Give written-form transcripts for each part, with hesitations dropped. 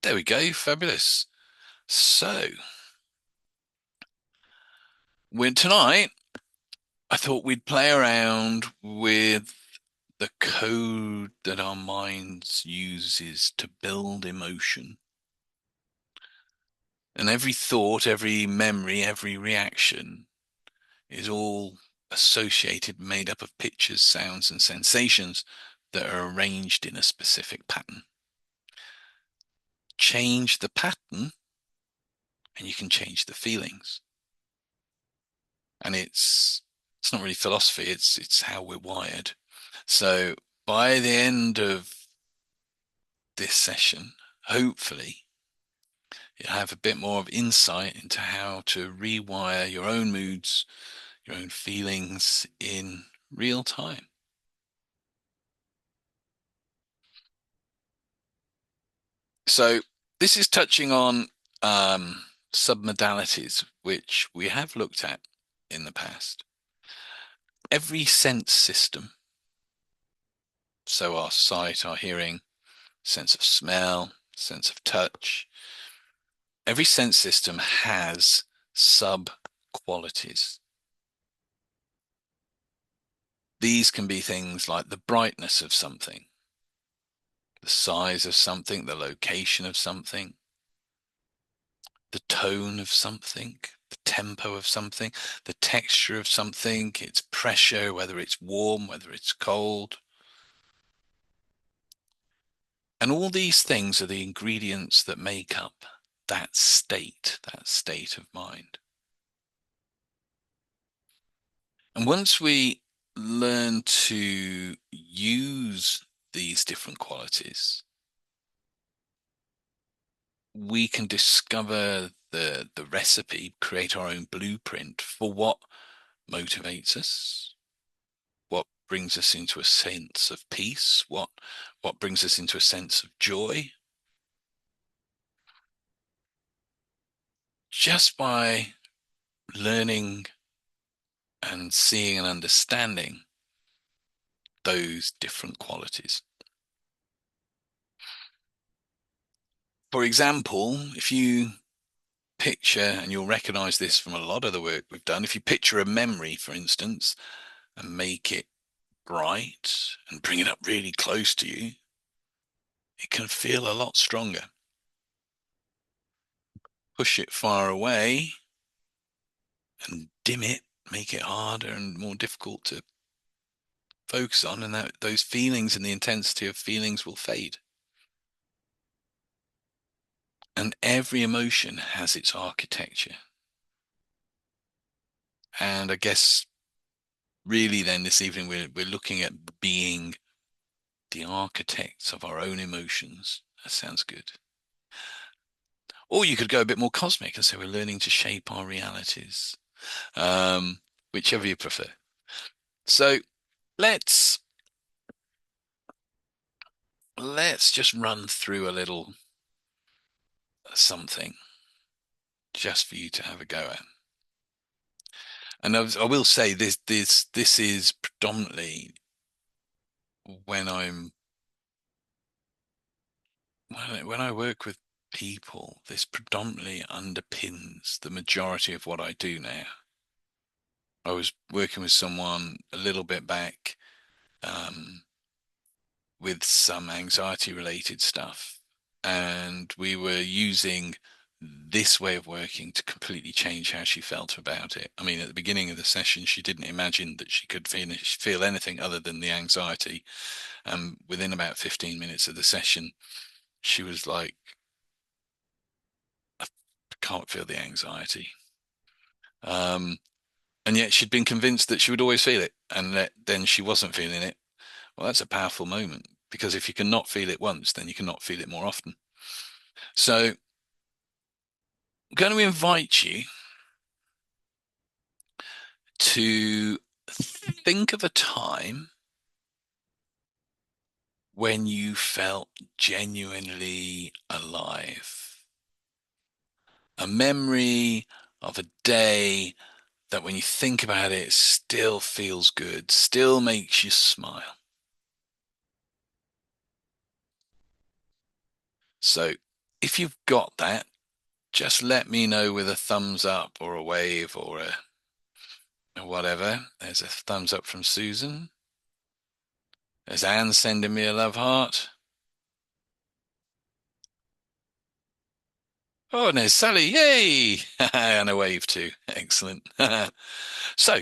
There we go. Fabulous. So, tonight, I thought we'd play around with the code that our minds uses to build emotion. And every thought, every memory, every reaction is all associated, made up of pictures, sounds, and sensations that are arranged in a specific pattern. Change the pattern, and you can change the feelings. And it's not really philosophy, it's how we're wired. So by the end of this session, hopefully you'll have a bit more of insight into how to rewire your own moods, your own feelings in real time. So this is touching on submodalities, which we have looked at in the past. Every sense system, so our sight, our hearing, sense of smell, sense of touch, every sense system has sub qualities. These can be things like the brightness of something, the size of something, the location of something, the tone of something, the tempo of something, the texture of something, its pressure, whether it's warm, whether it's cold. And all these things are the ingredients that make up that state of mind. And once we learn to use these different qualities, we can discover the recipe, create our own blueprint for what motivates us, what brings us into a sense of peace, what brings us into a sense of joy, just by learning and seeing and understanding those different qualities. For example, if you picture, and you'll recognize this from a lot of the work we've done, if you picture a memory, for instance, and make it bright and bring it up really close to you, it can feel a lot stronger. Push it far away and dim it, make it harder and more difficult to focus on, and those feelings and the intensity of feelings will fade. And every emotion has its architecture. And I guess really then this evening we're looking at being the architects of our own emotions. That sounds good. Or you could go a bit more cosmic and say we're learning to shape our realities, whichever you prefer. So let's let's just run through a little something just for you to have a go at. And I will say this is predominantly when when I work with people, this predominantly underpins the majority of what I do now. I was working with someone a little bit back um, with some anxiety related stuff, and we were using this way of working to completely change how she felt about it. I mean, at the beginning of the session, she didn't imagine that she could feel anything other than the anxiety. And within about 15 minutes of the session, she was like, I can't feel the anxiety. Um, and yet she'd been convinced that she would always feel it, and that then she wasn't feeling it. Well, that's a powerful moment, because if you cannot feel it once, then you cannot feel it more often. So I'm going to invite you to think of a time when you felt genuinely alive. A memory of a day that when you think about it, still feels good, still makes you smile. So If you've got that, just let me know with a thumbs up or a wave or a whatever. There's a thumbs up from Susan. There's Anne sending me a love heart. Oh, and there's Sally. Yay! And a wave too. Excellent. So,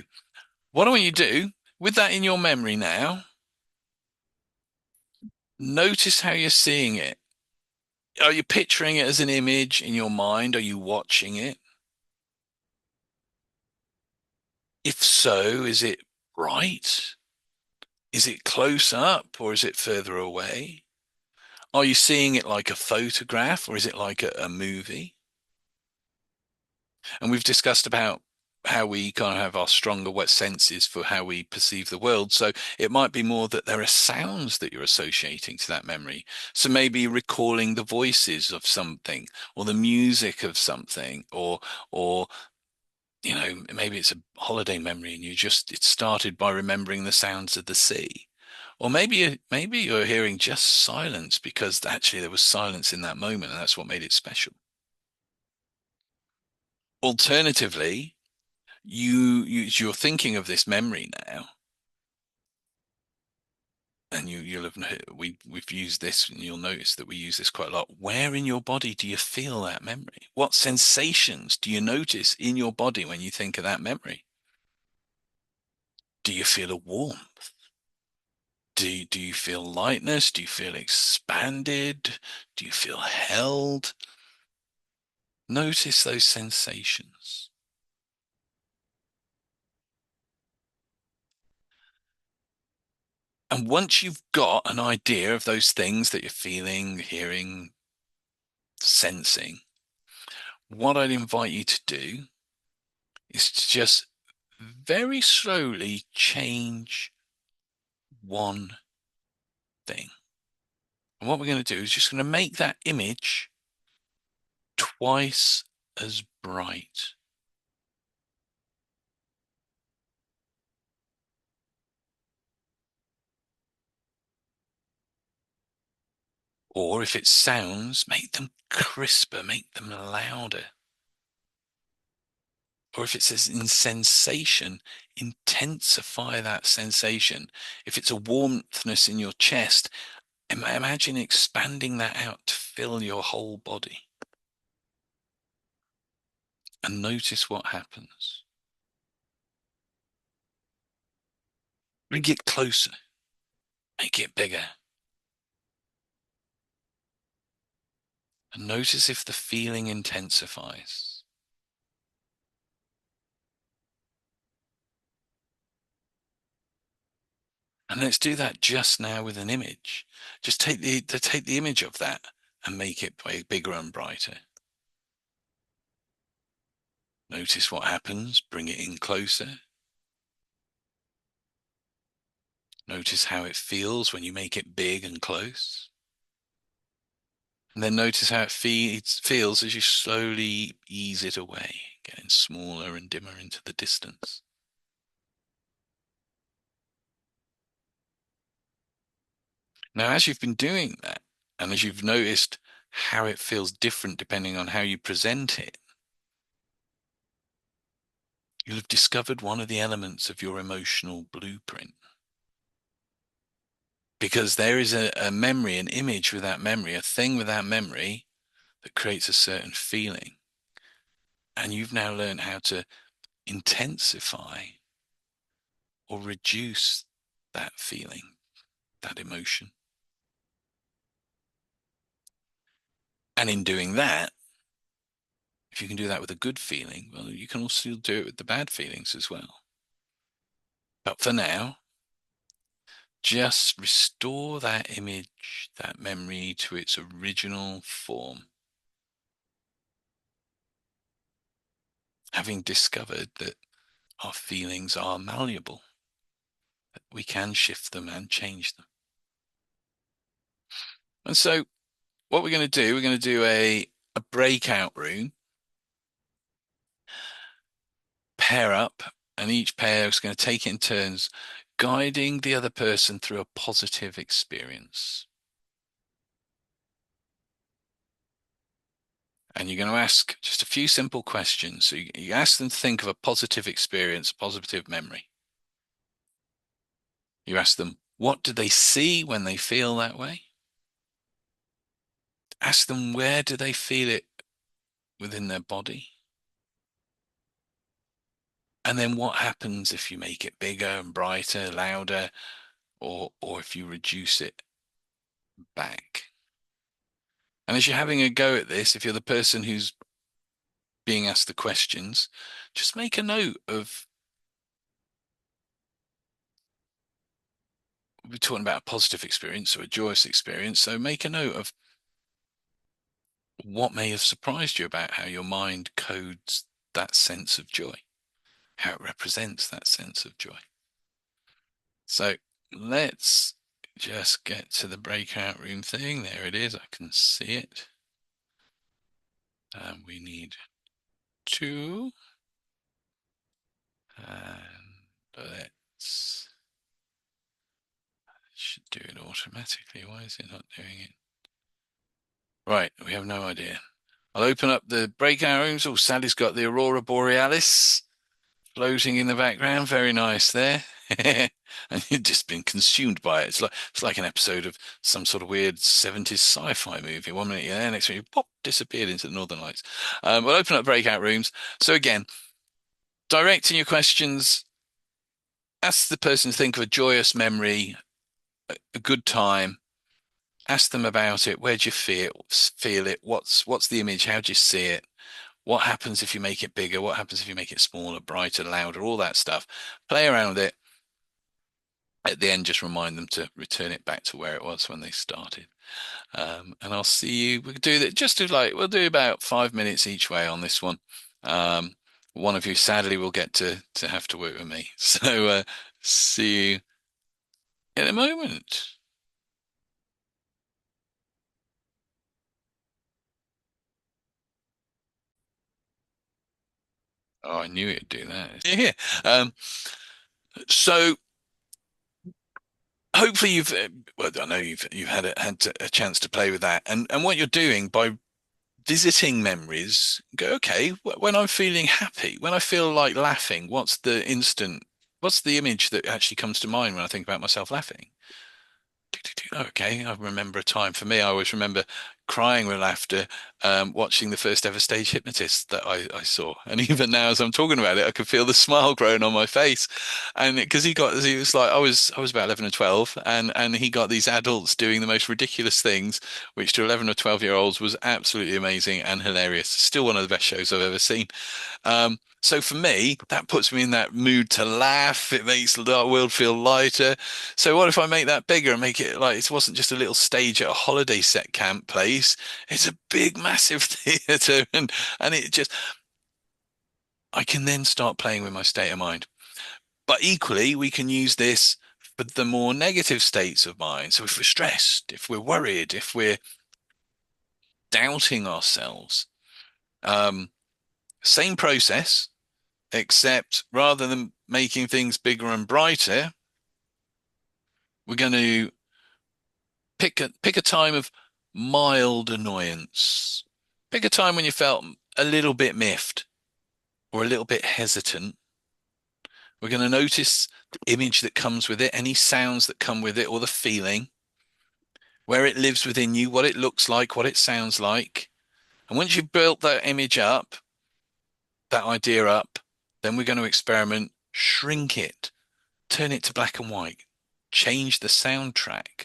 what I want you to do with that in your memory now, notice how you're seeing it. Are you picturing it as an image in your mind? Are you watching it? If so, is it bright? Is it close up or is it further away? Are you seeing it like a photograph or is it like a movie? And we've discussed about how we kind of have our stronger wet senses for how we perceive the world. So it might be more that there are sounds that you're associating to that memory. So maybe recalling the voices of something or the music of something or maybe it's a holiday memory and it started by remembering the sounds of the sea. Or maybe you're hearing just silence because actually there was silence in that moment and that's what made it special. Alternatively, you're thinking of this memory now, and you'll have we've used this, and you'll notice that we use this quite a lot. Where in your body do you feel that memory? What sensations do you notice in your body when you think of that memory? Do you feel a warmth? Do you feel lightness? Do you feel expanded? Do you feel held? Notice those sensations. And once you've got an idea of those things that you're feeling, hearing, sensing, what I'd invite you to do is to just very slowly change one thing. And what we're going to do is just going to make that image twice as bright. Or if it's sounds, make them crisper, make them louder. Or if it's in sensation, intensify that sensation. If it's a warmthness in your chest, imagine expanding that out to fill your whole body. And notice what happens. Bring it closer, make it bigger. And notice if the feeling intensifies. And let's do that just now with an image. Just take the image of that and make it bigger and brighter. Notice what happens. Bring it in closer. Notice how it feels when you make it big and close. And then notice how it feels as you slowly ease it away, getting smaller and dimmer into the distance. Now, as you've been doing that, and as you've noticed how it feels different depending on how you present it, you'll have discovered one of the elements of your emotional blueprint. Because there is a memory, an image with that memory, a thing with that memory that creates a certain feeling. And you've now learned how to intensify or reduce that feeling, that emotion. And in doing that, if you can do that with a good feeling, well, you can also do it with the bad feelings as well. But for now, just restore that image, that memory to its original form. Having discovered that our feelings are malleable, that we can shift them and change them. And so what we're going to do, we're going to do a breakout room, pair up, and each pair is going to take it in turns, guiding the other person through a positive experience. And you're going to ask just a few simple questions. So you ask them to think of a positive experience, a positive memory. You ask them, what do they see when they feel that way? Ask them, where do they feel it within their body? And then what happens if you make it bigger and brighter, louder, or if you reduce it back? And as you're having a go at this, if you're the person who's being asked the questions, just make a note of, we're talking about a positive experience or a joyous experience. So make a note of what may have surprised you about how your mind codes that sense of joy, how it represents that sense of joy. So let's just get to the breakout room thing. There it is. I can see it. We need two. And let's, should do it automatically. Why is it not doing it? Right, we have no idea. I'll open up the breakout rooms. Oh, Sally's got the Aurora Borealis floating in the background. Very nice there. And you've just been consumed by it. It's like an episode of some sort of weird 70s sci-fi movie. 1 minute you're there, next minute you pop, disappeared into the Northern Lights. We'll open up breakout rooms. So again, directing your questions, ask the person to think of a joyous memory, a good time. Ask them about it. Where do you feel it? What's the image? How do you see it? What happens if you make it bigger? What happens if you make it smaller, brighter, louder, all that stuff? Play around with it. At the end, just remind them to return it back to where it was when they started. And I'll see you. We could do that. Just do we'll do about 5 minutes each way on this one. Um, one of you sadly will get to have to work with me. So see you in a moment. Oh, I knew it'd do that. Yeah. So hopefully well, I know you've had a chance to play with that, and what you're doing by visiting memories, go, okay, when I'm feeling happy, when I feel like laughing, what's the image that actually comes to mind when I think about myself laughing? Okay, I remember a time. For me, I always remember crying with laughter, watching the first ever stage hypnotist that I saw. And even now, as I'm talking about it, I can feel the smile growing on my face. And because he was like, I was about 11 or 12, and he got these adults doing the most ridiculous things, which to 11 or 12-year-olds was absolutely amazing and hilarious. Still one of the best shows I've ever seen. So for me, that puts me in that mood to laugh. It makes the world feel lighter. So what if I make that bigger and make it like it wasn't just a little stage at a holiday set camp place? It's a big, massive theater, and it just I can then start playing with my state of mind. But equally, we can use this for the more negative states of mind. So if we're stressed, if we're worried, if we're doubting ourselves, um, same process, except rather than making things bigger and brighter, we're going to pick a time of mild annoyance. Pick a time when you felt a little bit miffed or a little bit hesitant. We're going to notice the image that comes with it, any sounds that come with it, or the feeling, where it lives within you, what it looks like, what it sounds like. And once you've built that image up, that idea up, then we're going to experiment, shrink it, turn it to black and white, change the soundtrack,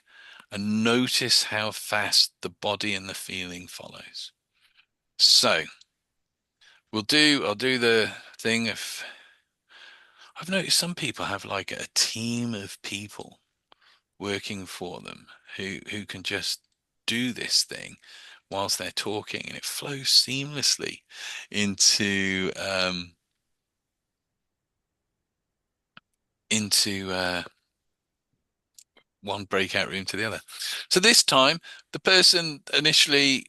and notice how fast the body and the feeling follows. So I'll do the thing of, I've noticed some people have like a team of people working for them who can just do this thing whilst they're talking, and it flows seamlessly into one breakout room to the other. So this time, the person initially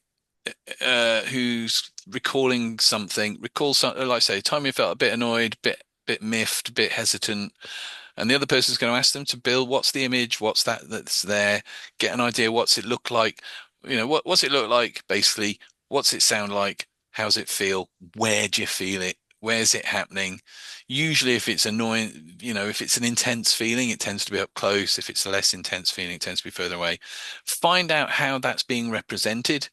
who's recalling something, recalls something, like say, time you felt a bit annoyed, bit miffed, bit hesitant, and the other person's going to ask them to build what's the image, what's that's there, get an idea, what's it look like, what's it look like, basically, what's it sound like, How's it feel? Where do you feel it? Where's it happening? Usually, if it's annoying, if it's an intense feeling, it tends to be up close. If it's a less intense feeling, it tends to be further away. Find out how that's being represented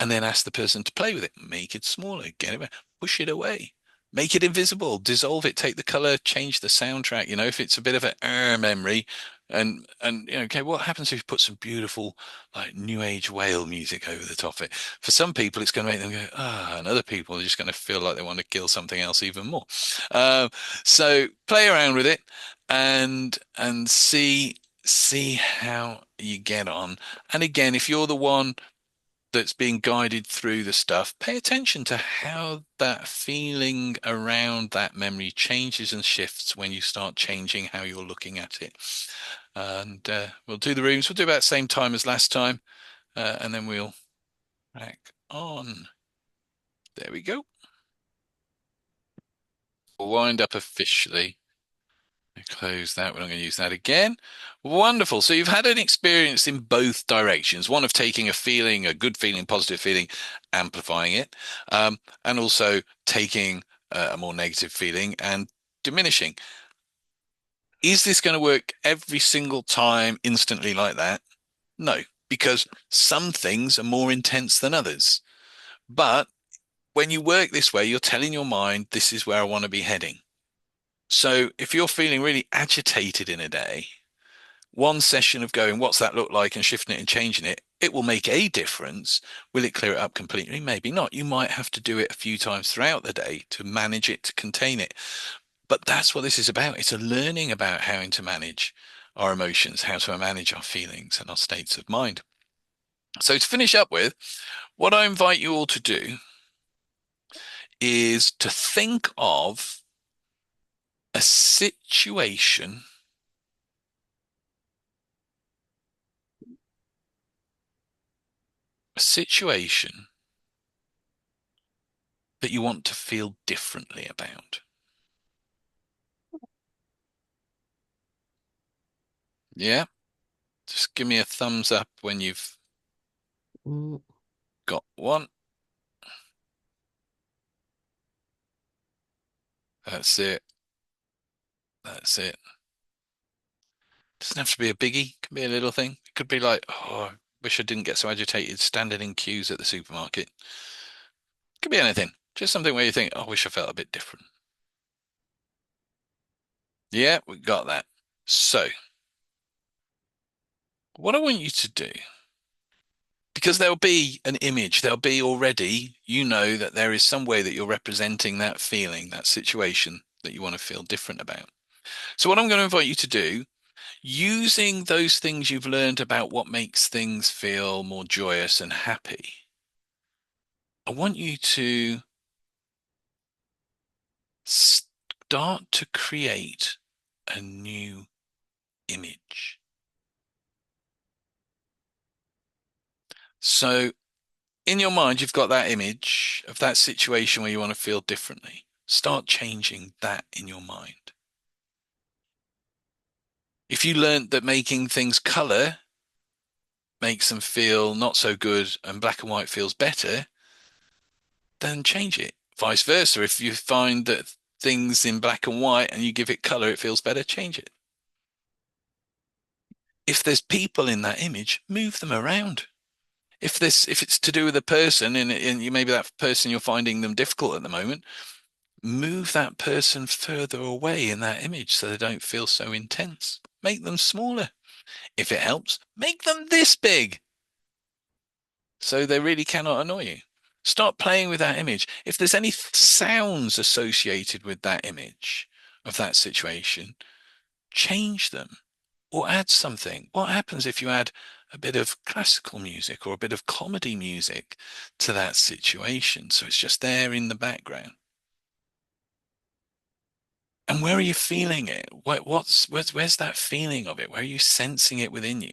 and then ask the person to play with it. Make it smaller, get it, push it away, make it invisible, dissolve it, take the color, change the soundtrack. If it's a bit of a memory, and okay, what happens if you put some beautiful like new age whale music over the top of it? For some people, it's going to make them go and other people are just going to feel like they want to kill something else even more. Uh, so play around with it and see how you get on. And again, if you're the one that's being guided through the stuff, pay attention to how that feeling around that memory changes and shifts when you start changing how you're looking at it. And we'll do the rooms. We'll do about the same time as last time, and then we'll crack on. There we go. We'll wind up officially. Close that. We're not going to use that again. Wonderful. So you've had an experience in both directions, one of taking a feeling, a good feeling, positive feeling, amplifying it, and also taking a more negative feeling and diminishing. Is this going to work every single time instantly like that? No, because some things are more intense than others. But when you work this way, you're telling your mind, this is where I want to be heading. So if you're feeling really agitated in a day, one session of going, what's that look like, and shifting it and changing it, it will make a difference. Will it clear it up completely? Maybe not. You might have to do it a few times throughout the day to manage it, to contain it. But that's what this is about. It's a learning about how to manage our emotions, how to manage our feelings and our states of mind. So to finish up with, what I invite you all to do is to think of a situation that you want to feel differently about. Yeah, just give me a thumbs up when you've Mm, got one. That's it. That's it. Doesn't have to be a biggie. It can be a little thing. It could be like, oh, I wish I didn't get so agitated standing in queues at the supermarket. It could be anything. Just something where you think, oh, I wish I felt a bit different. Yeah, we got that. So, what I want you to do, because there'll be an image, there'll be already, that there is some way that you're representing that feeling, that situation that you want to feel different about. So, what I'm going to invite you to do, using those things you've learned about what makes things feel more joyous and happy, I want you to start to create a new image. So, in your mind, you've got that image of that situation where you want to feel differently. Start changing that in your mind. If you learned that making things color makes them feel not so good and black and white feels better, then change it. Vice versa, if you find that things in black and white and you give it color, it feels better, change it. If there's people in that image, move them around. If it's to do with a person and you maybe that person you're finding them difficult at the moment, move that person further away in that image so they don't feel so intense. Make them smaller. If it helps, make them this big so they really cannot annoy you. Start playing with that image. If there's any sounds associated with that image of that situation, change them or add something. What happens if you add a bit of classical music or a bit of comedy music to that situation? So it's just there in the background. And where are you feeling it? Where's that feeling of it? Where are you sensing it within you?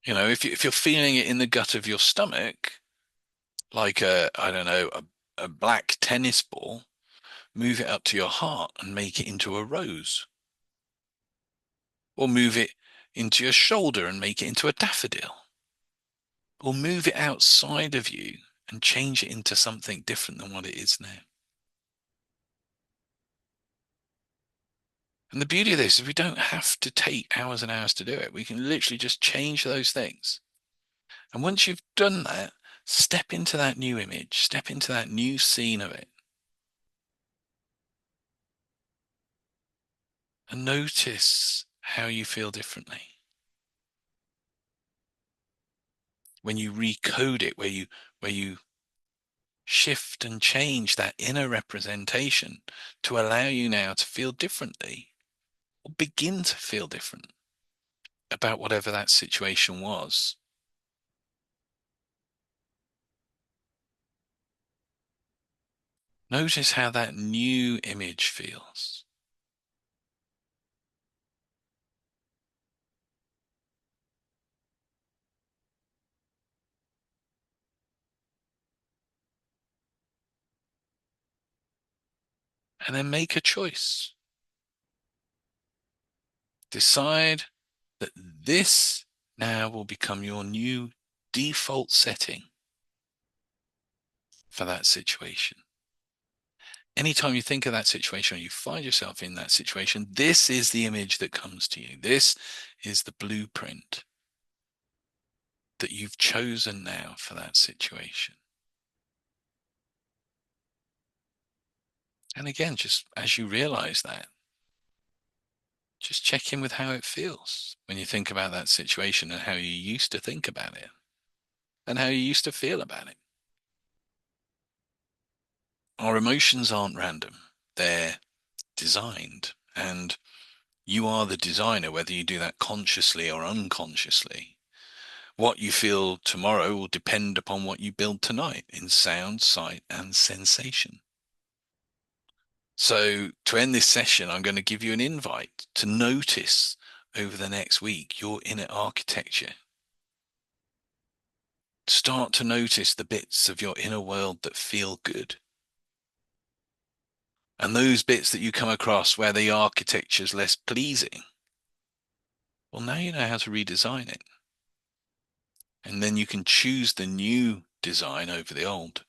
If you're feeling it in the gut of your stomach, like I don't know, a black tennis ball, move it up to your heart and make it into a rose. Or move it into your shoulder and make it into a daffodil. or move it outside of you and change it into something different than what it is now. And the beauty of this is we don't have to take hours and hours to do it. We can literally just change those things. And once you've done that, step into that new image, step into that new scene of it. And notice how you feel differently. When you recode it, where you shift and change that inner representation to allow you now to feel differently, or begin to feel different about whatever that situation was. Notice how that new image feels. And then make a choice. Decide that this now will become your new default setting for that situation. Anytime you think of that situation or you find yourself in that situation, this is the image that comes to you. This is the blueprint that you've chosen now for that situation. And again, just as you realize that, just check in with how it feels when you think about that situation and how you used to think about it and how you used to feel about it. Our emotions aren't random. They're designed, and you are the designer, whether you do that consciously or unconsciously. What you feel tomorrow will depend upon what you build tonight in sound, sight, and sensation. So to end this session, I'm going to give you an invite to notice over the next week your inner architecture. Start to notice the bits of your inner world that feel good. And those bits that you come across where the architecture is less pleasing, well, now you know how to redesign it. And then you can choose the new design over the old.